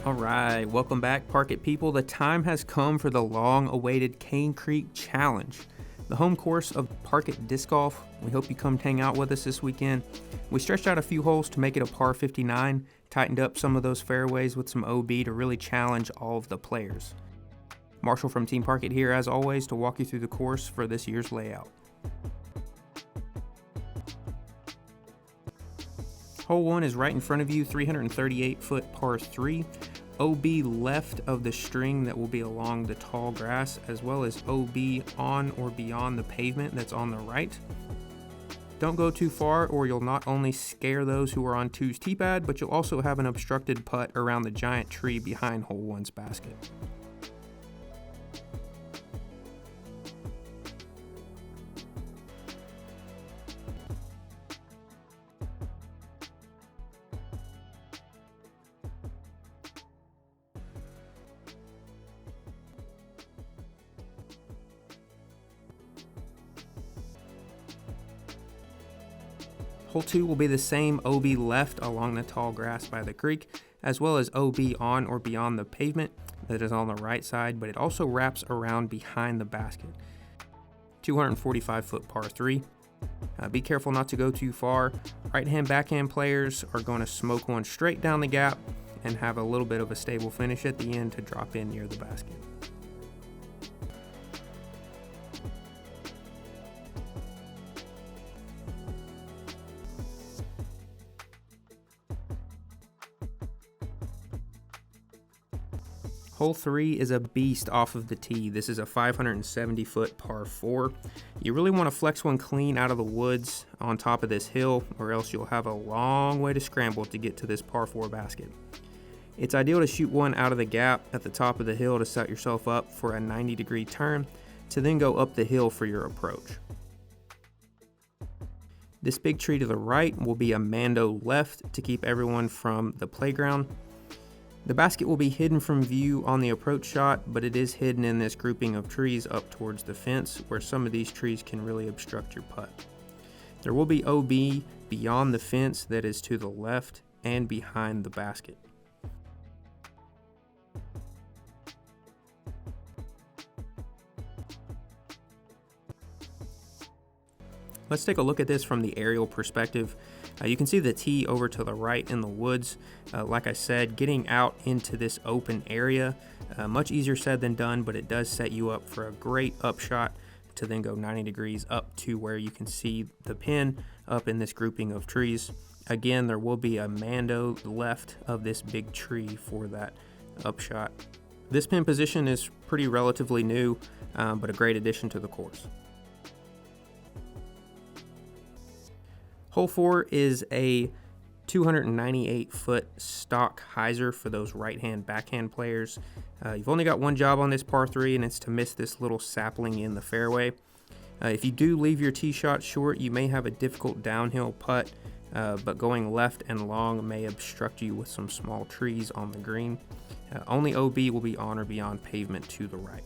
All right, welcome back, Park It people. The time has come for the long-awaited Cane Creek Challenge, the home course of Park It Disc Golf. We hope you come hang out with us this weekend. We stretched out a few holes to make it a par 59, tightened up some of those fairways with some OB to really challenge all of the players. Marshall from Team Park It here, as always, to walk you through the course for this year's layout. Hole 1 is right in front of you, 338-foot par 3. OB left of the string that will be along the tall grass, as well as OB on or beyond the pavement that's on the right. Don't go too far or you'll not only scare those who are on 2's tee pad, but you'll also have an obstructed putt around the giant tree behind hole 1's basket. Hole 2 will be the same OB left along the tall grass by the creek, as well as OB on or beyond the pavement that is on the right side, but it also wraps around behind the basket. 245-foot par 3. Be careful not to go too far. Right-hand, backhand players are going to smoke one straight down the gap and have a little bit of a stable finish at the end to drop in near the basket. Hole 3 is a beast off of the tee. This is a 570-foot par 4. You really want to flex one clean out of the woods on top of this hill, or else you'll have a long way to scramble to get to this par 4 basket. It's ideal to shoot one out of the gap at the top of the hill to set yourself up for a 90-degree turn, to then go up the hill for your approach. This big tree to the right will be a Mando left to keep everyone from the playground. The basket will be hidden from view on the approach shot, but it is hidden in this grouping of trees up towards the fence, where some of these trees can really obstruct your putt. There will be OB beyond the fence that is to the left and behind the basket. Let's take a look at this from the aerial perspective. You can see the tee over to the right in the woods. Like I said, getting out into this open area, much easier said than done, but it does set you up for a great upshot to then go 90 degrees up to where you can see the pin up in this grouping of trees. Again, there will be a Mando left of this big tree for that upshot. This pin position is pretty relatively new, but a great addition to the course. Hole 4 is a 298-foot stock hyzer for those right-hand, backhand players. You've only got one job on this par 3, and it's to miss this little sapling in the fairway. If you do leave your tee shot short, you may have a difficult downhill putt, but going left and long may obstruct you with some small trees on the green. Only OB will be on or beyond pavement to the right.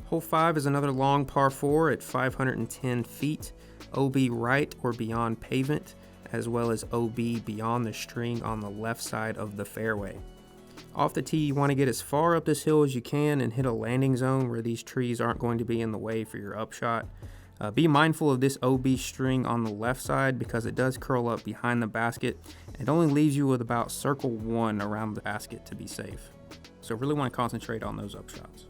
Hole 5 is another long par 4 at 510 feet, OB right or beyond pavement, as well as OB beyond the string on the left side of the fairway. Off the tee, you want to get as far up this hill as you can and hit a landing zone where these trees aren't going to be in the way for your upshot. Be mindful of this OB string on the left side because it does curl up behind the basket and only leaves you with about circle 1 around the basket to be safe. So really want to concentrate on those upshots.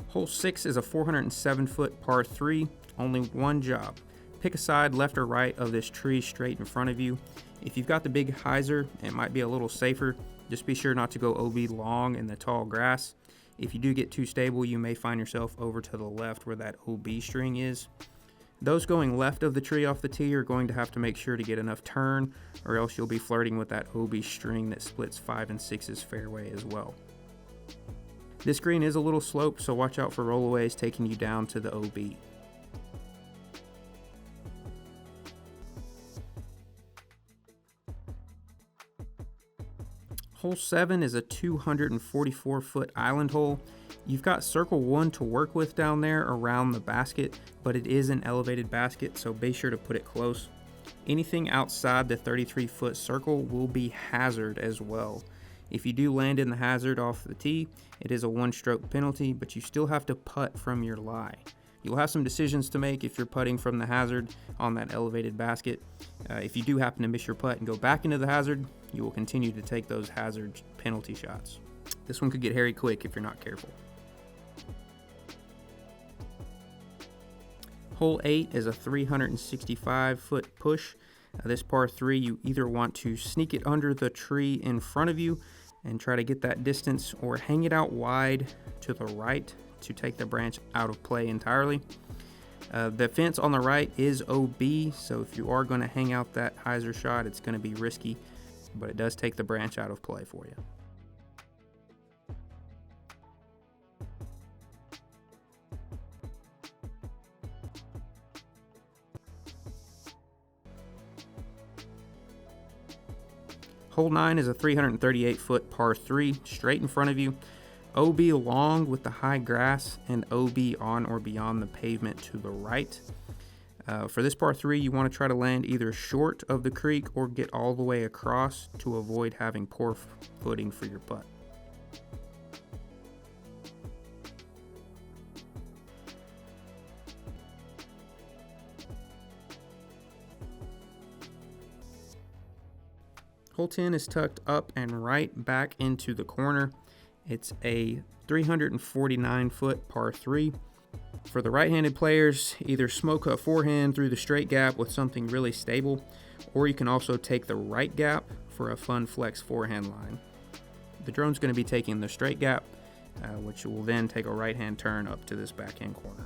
Hole 6 is a 407-foot par 3, only one job. Pick a side left or right of this tree straight in front of you. If you've got the big hyzer, it might be a little safer. Just be sure not to go OB long in the tall grass. If you do get too stable, you may find yourself over to the left where that OB string is. Those going left of the tree off the tee are going to have to make sure to get enough turn, or else you'll be flirting with that OB string that splits 5 and 6's fairway as well. This green is a little sloped, so watch out for rollaways taking you down to the OB. Hole 7 is a 244-foot island hole. You've got circle 1 to work with down there around the basket, but it is an elevated basket, so be sure to put it close. Anything outside the 33-foot circle will be hazard as well. If you do land in the hazard off the tee, it is a 1-stroke penalty, but you still have to putt from your lie. You'll have some decisions to make if you're putting from the hazard on that elevated basket. If you do happen to miss your putt and go back into the hazard, you will continue to take those hazard penalty shots. This one could get hairy quick if you're not careful. Hole 8 is a 365-foot push. This par 3, you either want to sneak it under the tree in front of you and try to get that distance, or hang it out wide to the right to take the branch out of play entirely. The fence on the right is OB, so if you are going to hang out that hyzer shot, it's going to be risky, but it does take the branch out of play for you. Hole 9 is a 338-foot par 3, straight in front of you. OB long with the high grass, and OB on or beyond the pavement to the right. For this par 3, you want to try to land either short of the creek or get all the way across to avoid having poor footing for your putt. Hole 10 is tucked up and right back into the corner. It's a 349-foot par 3. For the right-handed players, either smoke a forehand through the straight gap with something really stable, or you can also take the right gap for a fun flex forehand line. The drone's going to be taking the straight gap, which will then take a right-hand turn up to this backhand corner.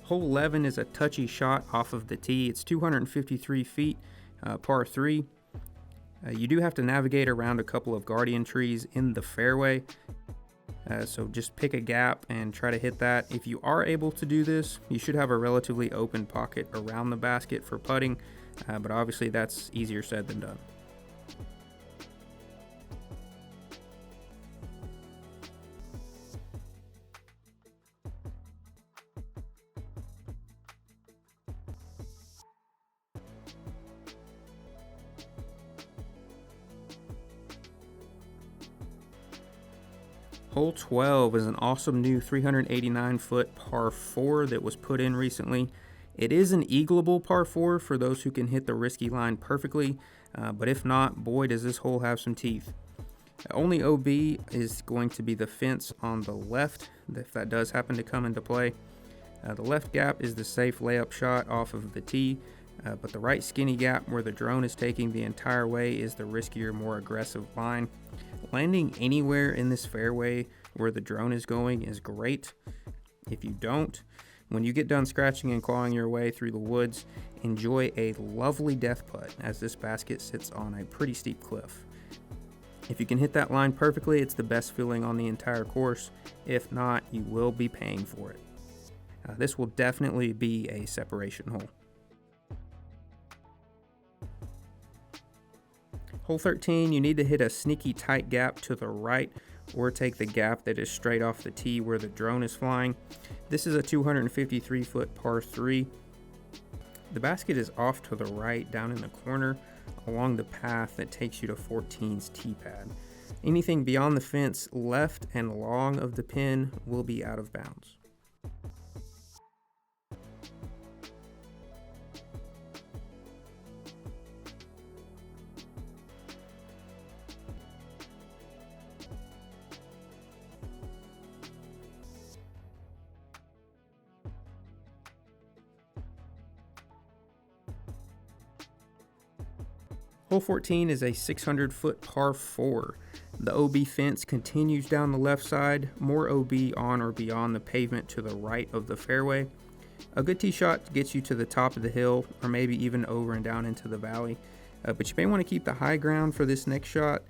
Hole 11 is a touchy shot off of the tee. It's 253 feet, par 3. You do have to navigate around a couple of guardian trees in the fairway, so just pick a gap and try to hit that. If you are able to do this, you should have a relatively open pocket around the basket for putting, but obviously that's easier said than done. Hole 12 is an awesome new 389-foot par 4 that was put in recently. It is an eagleable par 4 for those who can hit the risky line perfectly, but if not, boy does this hole have some teeth. Only OB is going to be the fence on the left, if that does happen to come into play. The left gap is the safe layup shot off of the tee, but the right skinny gap where the drone is taking the entire way is the riskier, more aggressive line. Landing anywhere in this fairway where the drone is going is great. If you don't, when you get done scratching and clawing your way through the woods, enjoy a lovely death putt as this basket sits on a pretty steep cliff. If you can hit that line perfectly, it's the best feeling on the entire course. If not, you will be paying for it. This will definitely be a separation hole. Hole 13, you need to hit a sneaky tight gap to the right or take the gap that is straight off the tee where the drone is flying. This is a 253-foot par 3. The basket is off to the right down in the corner along the path that takes you to 14's tee pad. Anything beyond the fence left and long of the pin will be out of bounds. Hole 14 is a 600-foot par 4. The OB fence continues down the left side, more OB on or beyond the pavement to the right of the fairway. A good tee shot gets you to the top of the hill or maybe even over and down into the valley. But you may want to keep the high ground for this next shot.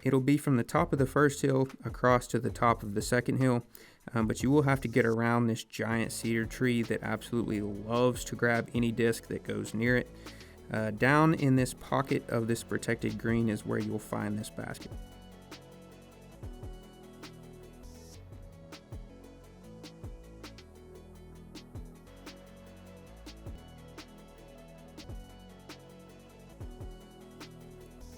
It'll be from the top of the first hill across to the top of the second hill, but you will have to get around this giant cedar tree that absolutely loves to grab any disc that goes near it. Down in this pocket of this protected green is where you'll find this basket.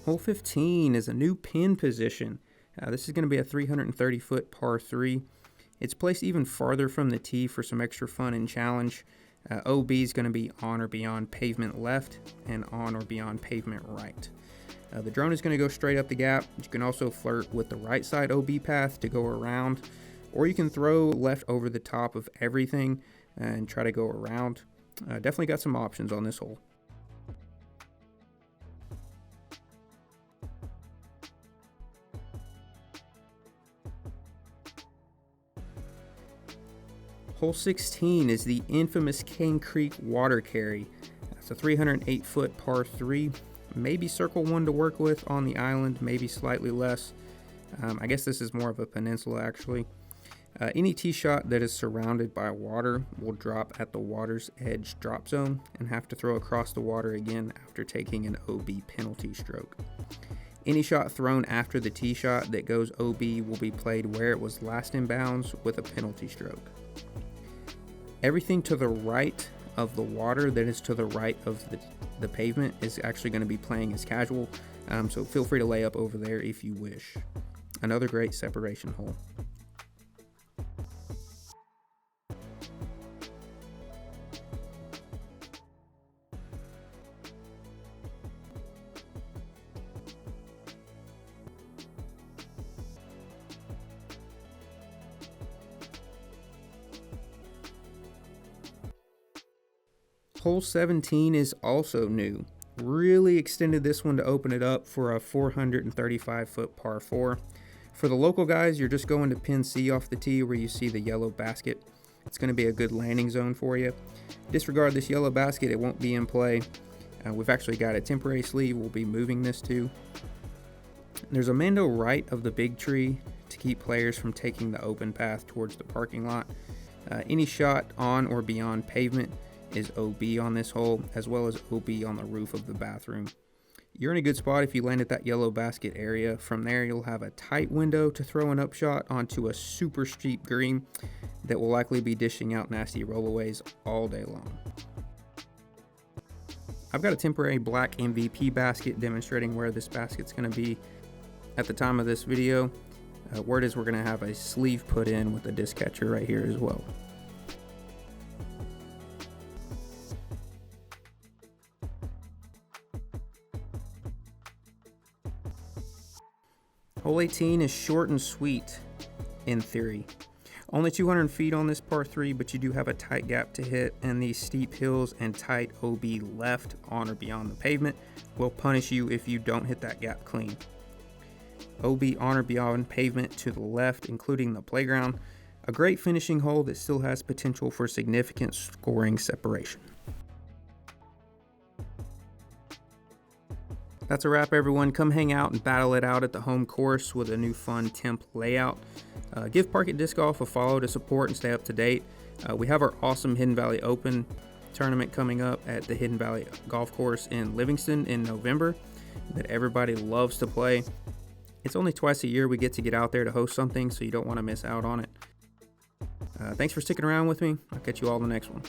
Hole 15 is a new pin position. This is going to be a 330-foot par 3. It's placed even farther from the tee for some extra fun and challenge. OB is going to be on or beyond pavement left and on or beyond pavement right. The drone is going to go straight up the gap. You can also flirt with the right side OB path to go around, or you can throw left over the top of everything and try to go around. Definitely got some options on this hole. Hole 16 is the infamous Cane Creek water carry. It's a 308-foot par 3. Maybe circle 1 to work with on the island, maybe slightly less. I guess this is more of a peninsula actually. Any tee shot that is surrounded by water will drop at the water's edge drop zone and have to throw across the water again after taking an OB penalty stroke. Any shot thrown after the tee shot that goes OB will be played where it was last in bounds with a penalty stroke. Everything to the right of the water that is to the right of the pavement is actually going to be playing as casual, so feel free to lay up over there if you wish. Another great separation hole. Hole 17 is also new. Really extended this one to open it up for a 435-foot par 4. For the local guys, you're just going to pin C off the tee where you see the yellow basket. It's going to be a good landing zone for you. Disregard this yellow basket, it won't be in play. We've actually got a temporary sleeve we'll be moving this to. There's a mando right of the big tree to keep players from taking the open path towards the parking lot. Any shot on or beyond pavement is OB on this hole, as well as OB on the roof of the bathroom. You're in a good spot if you land at that yellow basket area. From there, you'll have a tight window to throw an upshot onto a super steep green that will likely be dishing out nasty rollaways all day long. I've got a temporary black MVP basket demonstrating where this basket's going to be at the time of this video. Word is we're going to have a sleeve put in with a disc catcher right here as well. Hole 18 is short and sweet, in theory. Only 200 feet on this par 3, but you do have a tight gap to hit, and these steep hills and tight OB left on or beyond the pavement will punish you if you don't hit that gap clean. OB on or beyond pavement to the left, including the playground. A great finishing hole that still has potential for significant scoring separation. That's a wrap, everyone. Come hang out and battle it out at the home course with a new fun temp layout. Give Park It Disc Golf a follow to support and stay up to date. We have our awesome Hidden Valley Open tournament coming up at the Hidden Valley Golf Course in Livingston in November that everybody loves to play. It's only twice a year we get to get out there to host something, so you don't want to miss out on it. Thanks for sticking around with me. I'll catch you all in the next one.